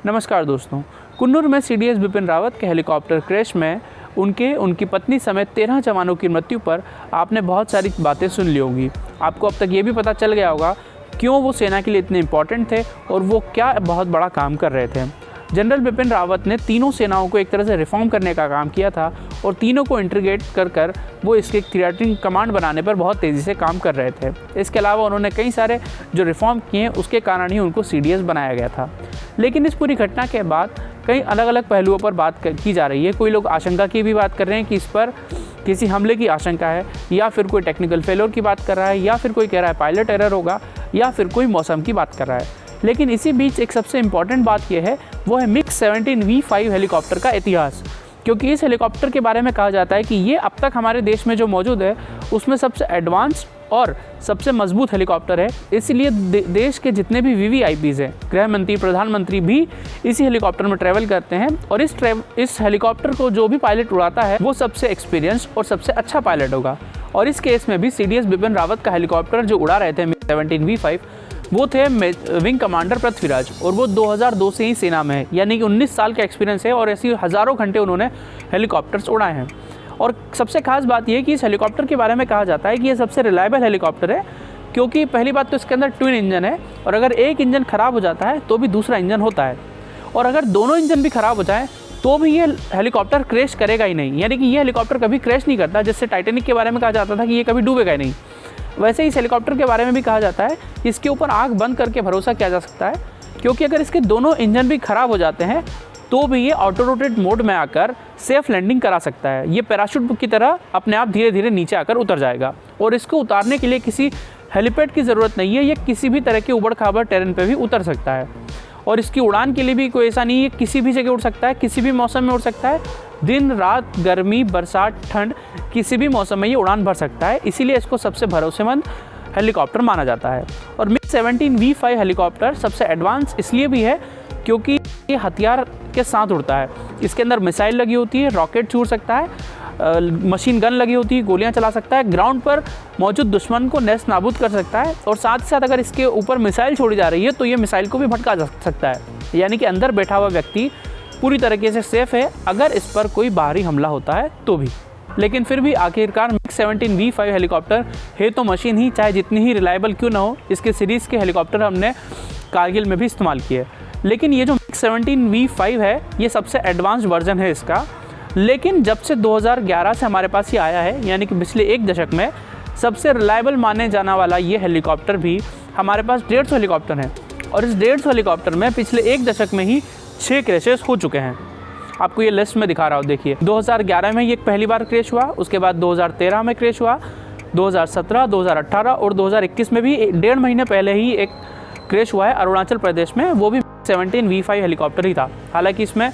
नमस्कार दोस्तों। कुन्नूर में सीडीएस बिपिन रावत के हेलीकॉप्टर क्रैश में उनकी पत्नी समेत 13 जवानों की मृत्यु पर आपने बहुत सारी बातें सुन ली होंगी। आपको अब तक ये भी पता चल गया होगा क्यों वो सेना के लिए इतने इम्पोर्टेंट थे और वो क्या बहुत बड़ा काम कर रहे थे। जनरल बिपिन रावत ने तीनों सेनाओं को एक तरह से रिफॉर्म करने का काम किया था और तीनों को इंटीग्रेट कर वो इसके थ्रेटिंग कमांड बनाने पर बहुत तेज़ी से काम कर रहे थे। इसके अलावा उन्होंने कई सारे जो रिफॉर्म किए उसके कारण ही उनको सीडीएस बनाया गया था। लेकिन इस पूरी घटना के बाद कई अलग अलग पहलुओं पर बात की जा रही है। कोई लोग आशंका की भी बात कर रहे हैं कि इस पर किसी हमले की आशंका है, या फिर कोई टेक्निकल फेलियर की बात कर रहा है, या फिर कोई कह रहा है पायलट एरर होगा, या फिर कोई मौसम की बात कर रहा है। लेकिन इसी बीच एक सबसे इम्पॉर्टेंट बात यह है, वो है MiG-17 V5 हेलीकॉप्टर का इतिहास। क्योंकि इस हेलीकॉप्टर के बारे में कहा जाता है कि ये अब तक हमारे देश में जो मौजूद है उसमें सबसे एडवांस और सबसे मजबूत हेलीकॉप्टर है। इसलिए देश के जितने भी VVIPs हैं, गृह मंत्री, प्रधानमंत्री भी इसी हेलीकॉप्टर में ट्रैवल करते हैं। और इस हेलीकॉप्टर को जो भी पायलट उड़ाता है वो सबसे एक्सपीरियंस और सबसे अच्छा पायलट होगा। और इस केस में भी सीडीएस बिपिन रावत का हेलीकॉप्टर जो उड़ा रहे थे MiG-17 V5, वो थे विंग कमांडर पृथ्वीराज, और वो 2002 से ही सेना में है, यानी कि 19 साल का एक्सपीरियंस है और ऐसी हज़ारों घंटे उन्होंने हेलीकॉप्टर्स उड़ाए हैं। और सबसे खास बात यह है कि इस हेलीकॉप्टर के बारे में कहा जाता है कि ये सबसे रिलायबल हेलीकॉप्टर है, क्योंकि पहली बात तो इसके अंदर ट्विन इंजन है, और अगर एक इंजन ख़राब हो जाता है तो भी दूसरा इंजन होता है, और अगर दोनों इंजन भी ख़राब हो जाए तो भी ये हेलीकॉप्टर क्रैश करेगा ही नहीं। यानी कि ये हेलीकॉप्टर कभी क्रैश नहीं करता, जिससे टाइटैनिक के बारे में कहा जाता था कि ये कभी डूबेगा ही नहीं। वैसे इस हेलीकॉप्टर के बारे में भी कहा जाता है कि इसके ऊपर आँख बंद करके भरोसा किया जा सकता है, क्योंकि अगर इसके दोनों इंजन भी ख़राब हो जाते हैं तो भी ये ऑटो रोटेट मोड में आकर सेफ लैंडिंग करा सकता है। ये पैराशूट की तरह अपने आप धीरे धीरे नीचे आकर उतर जाएगा, और इसको उतारने के लिए किसी हेलीपैड की ज़रूरत नहीं है। ये किसी भी तरह के उबड़ खाबड़ टेरेन पे भी उतर सकता है, और इसकी उड़ान के लिए भी कोई ऐसा नहीं है, किसी भी जगह उड़ सकता है, किसी भी मौसम में उड़ सकता है। दिन रात, गर्मी, बरसात, ठंड, किसी भी मौसम में ये उड़ान भर सकता है। इसीलिए इसको सबसे भरोसेमंद हेलीकॉप्टर माना जाता है। और MiG-17 V5 हेलीकॉप्टर सबसे एडवांस इसलिए भी है क्योंकि ये हथियार के साथ उड़ता है। इसके अंदर मिसाइल लगी होती है, रॉकेट छूट सकता है, मशीन गन लगी होती है, गोलियां चला सकता है, ग्राउंड पर मौजूद दुश्मन को नेस्त नाबूद कर सकता है, और साथ ही साथ अगर इसके ऊपर मिसाइल छोड़ी जा रही है तो ये मिसाइल को भी भटका जा सकता है। यानी कि अंदर बैठा हुआ व्यक्ति पूरी तरीके से सेफ है अगर इस पर कोई बाहरी हमला होता है तो भी। लेकिन फिर भी आखिरकार MiG-17 V5 हेलीकॉप्टर है तो मशीन ही, चाहे जितनी ही रिलायबल क्यों ना हो। इसके सीरीज़ के हेलीकॉप्टर हमने कारगिल में भी इस्तेमाल किए। लेकिन ये जो MiG-17 V5 है ये सबसे एडवांस्ड वर्जन है इसका। लेकिन जब से 2011 से हमारे पास ये आया है, यानी कि पिछले एक दशक में सबसे रिलायबल माने जाने वाला ये हेलीकॉप्टर भी हमारे पास 150 हेलीकॉप्टर हैं। और इस 150 हेलीकॉप्टर में पिछले एक दशक में ही 6 क्रैशेस हो चुके हैं। आपको ये लिस्ट में दिखा रहा हूँ, देखिए 2011 में ये पहली बार क्रैश हुआ, उसके बाद 2013 में क्रैश हुआ, 2017, 2018 और 2021 में भी 1.5 महीने पहले ही एक क्रैश हुआ है अरुणाचल प्रदेश में। वो भी 17 V5 हेलीकॉप्टर ही था। हालांकि इसमें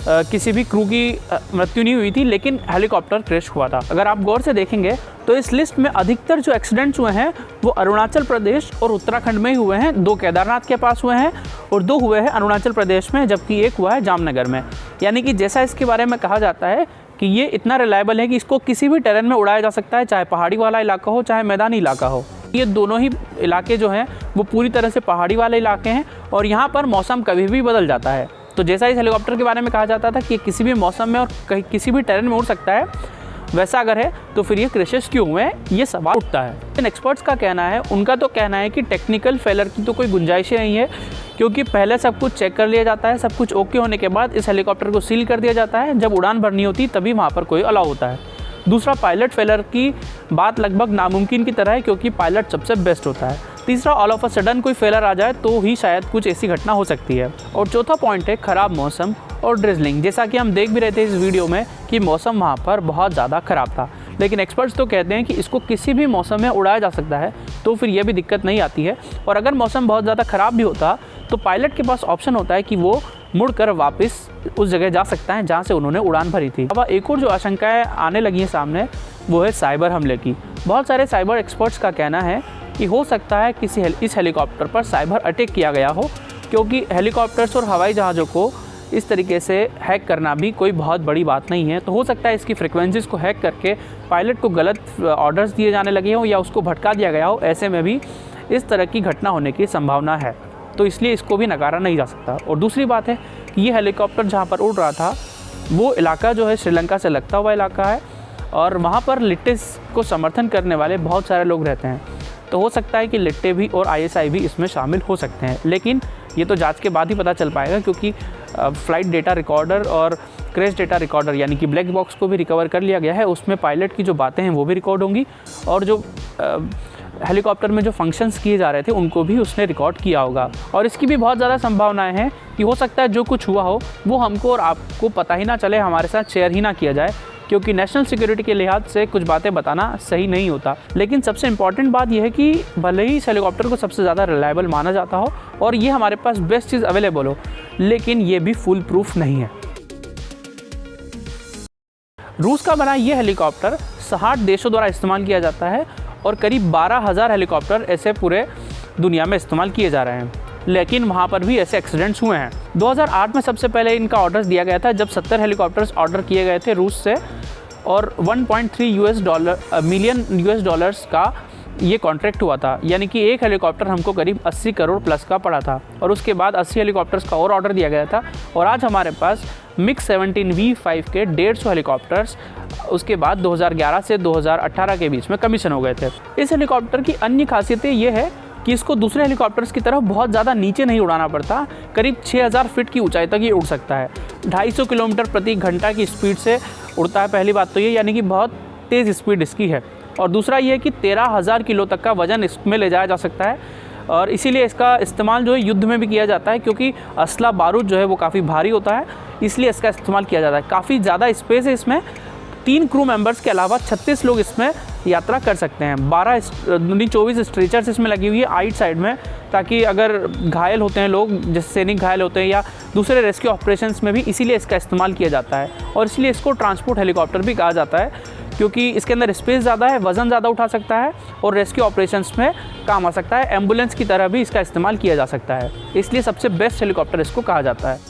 किसी भी क्रू की मृत्यु नहीं हुई थी, लेकिन हेलीकॉप्टर क्रैश हुआ था। अगर आप गौर से देखेंगे तो इस लिस्ट में अधिकतर जो एक्सीडेंट्स हुए हैं वो अरुणाचल प्रदेश और उत्तराखंड में ही हुए हैं। 2 केदारनाथ के पास हुए हैं और 2 हुए हैं अरुणाचल प्रदेश में, जबकि 1 हुआ है जामनगर में। यानी कि जैसा इसके बारे में कहा जाता है कि ये इतना रिलायबल है कि इसको किसी भी टेरेन में उड़ाया जा सकता है, चाहे पहाड़ी वाला इलाका हो चाहे मैदानी इलाका हो। ये दोनों ही इलाके जो हैं वो पूरी तरह से पहाड़ी वाले इलाके हैं, और यहाँ पर मौसम कभी भी बदल जाता है। तो जैसा इस हेलीकॉप्टर के बारे में कहा जाता था कि किसी भी मौसम में और किसी भी टेरेन में उड़ सकता है, वैसा अगर है तो फिर ये क्रैशेस क्यों हुए हैं, ये सवाल उठता है। इन एक्सपर्ट्स का कहना है, उनका तो कहना है कि टेक्निकल फेलियर की तो कोई गुंजाइश ही नहीं है, क्योंकि पहले सब कुछ चेक कर लिया जाता है। सब कुछ ओके होने के बाद इस हेलीकॉप्टर को सील कर दिया जाता है। जब उड़ान भरनी होती तभी वहाँ पर कोई अलाउ होता है। दूसरा, पायलट फेलियर की बात लगभग नामुमकिन की तरह है, क्योंकि पायलट सबसे बेस्ट होता है। तीसरा, ऑल ऑफ अ सडन कोई फेलियर आ जाए तो ही शायद कुछ ऐसी घटना हो सकती है। और चौथा पॉइंट है ख़राब मौसम और ड्रिजलिंग। जैसा कि हम देख भी रहे थे इस वीडियो में कि मौसम वहाँ पर बहुत ज़्यादा ख़राब था, लेकिन एक्सपर्ट्स तो कहते हैं कि इसको किसी भी मौसम में उड़ाया जा सकता है, तो फिर यह भी दिक्कत नहीं आती है। और अगर मौसम बहुत ज़्यादा ख़राब भी होता तो पायलट के पास ऑप्शन होता है कि वो मुड़कर वापस उस जगह जा सकता है जहाँ से उन्होंने उड़ान भरी थी। अब एक और जो आशंकाएँ आने लगी हैं सामने, वो है साइबर हमले की। बहुत सारे साइबर एक्सपर्ट्स का कहना है कि हो सकता है इस हेलीकॉप्टर पर साइबर अटैक किया गया हो, क्योंकि हेलीकॉप्टर्स और हवाई जहाज़ों को इस तरीके से हैक करना भी कोई बहुत बड़ी बात नहीं है। तो हो सकता है इसकी फ्रिक्वेंसीज़ को हैक करके पायलट को गलत ऑर्डर्स दिए जाने लगे हों या उसको भटका दिया गया हो। ऐसे में भी इस तरह की घटना होने की संभावना है। तो इसलिए इसको भी नकारा नहीं जा सकता। और दूसरी बात है कि ये हेलीकॉप्टर जहाँ पर उड़ रहा था वो इलाका जो है श्रीलंका से लगता हुआ इलाका है और वहाँ पर लिट्टे को समर्थन करने वाले बहुत सारे लोग रहते हैं। तो हो सकता है कि लिट्टे भी और ISI भी इसमें शामिल हो सकते हैं, लेकिन ये तो जांच के बाद ही पता चल पाएगा, क्योंकि फ़्लाइट डेटा रिकॉर्डर और क्रैश डेटा रिकॉर्डर यानी कि ब्लैक बॉक्स को भी रिकवर कर लिया गया है। उसमें पायलट की जो बातें हैं वो भी रिकॉर्ड होंगी और जो हेलीकॉप्टर में जो फंक्शंस किए जा रहे थे उनको भी उसने रिकॉर्ड किया होगा। और इसकी भी बहुत ज़्यादा संभावनाएं हैं कि हो सकता है जो कुछ हुआ हो वो हमको और आपको पता ही ना चले, हमारे साथ शेयर ही ना किया जाए, क्योंकि नेशनल सिक्योरिटी के लिहाज से कुछ बातें बताना सही नहीं होता। लेकिन सबसे इम्पॉर्टेंट बात यह है कि भले ही इस हेलीकॉप्टर को सबसे ज़्यादा रिलायबल माना जाता हो और ये हमारे पास बेस्ट चीज़ अवेलेबल हो, लेकिन ये भी फुल प्रूफ नहीं है। रूस का बना ये हेलीकॉप्टर 60 देशों द्वारा इस्तेमाल किया जाता है और करीब 12,000 हेलीकॉप्टर ऐसे पूरे दुनिया में इस्तेमाल किए जा रहे हैं, लेकिन वहाँ पर भी ऐसे एक्सीडेंट्स हुए हैं। 2008 में सबसे पहले इनका ऑर्डर दिया गया था, जब 70 हेलीकॉप्टर्स ऑर्डर किए गए थे रूस से और 1.3 मिलियन US डॉलर्स का ये कॉन्ट्रैक्ट हुआ था, यानी कि एक हेलीकॉप्टर हमको करीब 80 करोड़ प्लस का पड़ा था। और उसके बाद 80 हेलीकॉप्टर्स का और ऑर्डर दिया गया था और आज हमारे पास MiG-17 V5 के 150 हेलीकॉप्टर्स उसके बाद 2011 से 2018 के बीच में कमीशन हो गए थे। इस हेलीकॉप्टर की अन्य खासियतें ये है कि इसको दूसरे हेलीकॉप्टर्स की तरह बहुत ज़्यादा नीचे नहीं उड़ाना पड़ता, करीब 6000 फीट की ऊंचाई तक ये उड़ सकता है। 250 किलोमीटर प्रति घंटा की स्पीड से उड़ता है, पहली बात तो ये, यानी कि बहुत तेज़ स्पीड इसकी है। और दूसरा ये कि 13,000 किलो तक का वज़न इसमें ले जाया जा सकता है और इसीलिए इसका इस्तेमाल जो है युद्ध में भी किया जाता है, क्योंकि असला बारूद जो है वो काफ़ी भारी होता है, इसलिए इसका इस्तेमाल किया जाता है। काफ़ी ज़्यादा स्पेस है इसमें, 3 क्रू मेंबर्स के अलावा 36 लोग इसमें यात्रा कर सकते हैं। 24 स्ट्रेचर्स इसमें लगी हुई है आइट साइड में, ताकि अगर घायल होते हैं लोग, जैसे सैनिक घायल होते हैं या दूसरे रेस्क्यू ऑपरेशंस में भी, इसीलिए इसका इस्तेमाल किया जाता है। और इसलिए इसको ट्रांसपोर्ट हेलीकॉप्टर भी कहा जाता है, क्योंकि इसके अंदर स्पेस ज़्यादा है, वज़न ज़्यादा उठा सकता है और रेस्क्यू ऑपरेशंस में काम आ सकता है। एम्बुलेंस की तरह भी इसका इस्तेमाल किया जा सकता है, इसलिए सबसे बेस्ट हेलीकॉप्टर इसको कहा जाता है।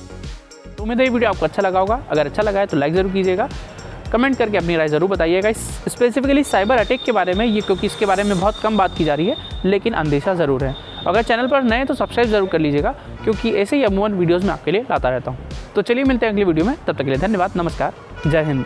तो उम्मीद है ये वीडियो आपको अच्छा लगा होगा। अगर अच्छा लगा है तो लाइक ज़रूर कीजिएगा, कमेंट करके अपनी राय ज़रूर बताइएगा इस स्पेसिफिकली साइबर अटैक के बारे में, ये क्योंकि इसके बारे में बहुत कम बात की जा रही है, लेकिन अंदेशा ज़रूर है। अगर चैनल पर नए तो सब्सक्राइब ज़रूर कर लीजिएगा, क्योंकि ऐसे ही अमूमन वीडियोज़ में आपके लिए लाता रहता हूँ। तो चलिए मिलते हैं अगली वीडियो में, तब तक के लिए धन्यवाद, नमस्कार, जय हिंद।